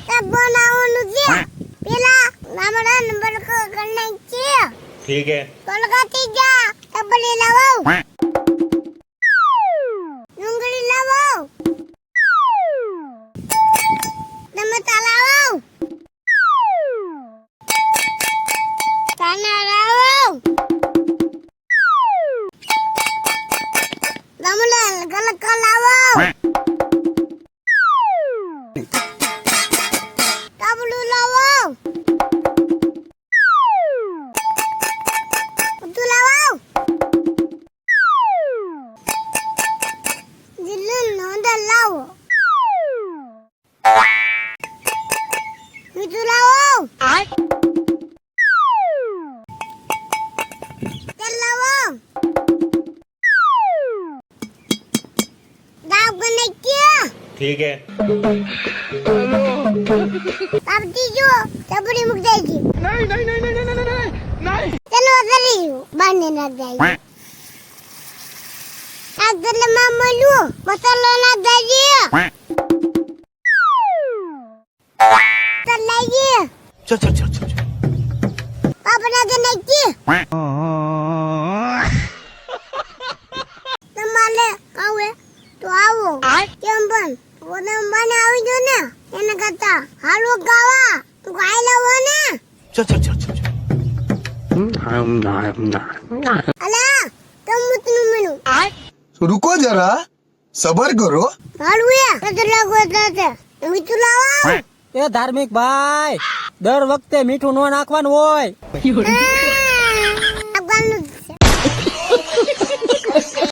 तब बनावनु છે પેલા મારા નંબર કરને છે ठीक है કોલકાતી જા તબલી લાવો ડુંગળી લાવો ટમેટા લાવો કાના લાવો લમલા ગલક લાવો તબલું લાવો બધું લાવો દિલ્હી નોંધા લાવો મીઠું લાવો તેલ લાવો દાવ બને ક્યાં ठीक है પાપજી જો તબડી મુક દેજી नहीं नहीं नहीं नहीं नहीं नहीं नहीं ચલો જરી બાને નાખ દેજી આ ગલે મામલું મસાલો નાખ દેજી તો લઈએ चल चल चल चल પાપડા કે નાખી તમારે આવે તો આવો કેમ પણ ઓને મને આવી જો ને એને કરતા હાલો ગાવા તું ગાઈ લેવો ને चल चल चल चल અલા તમુતનું મેનુ रुको जरा सबर करो હાલું એ તો લાગો તાતે મીઠું લાવો એ ધાર્મિક ભાઈ દર વખતે મીઠું નો નાખવાનું હોય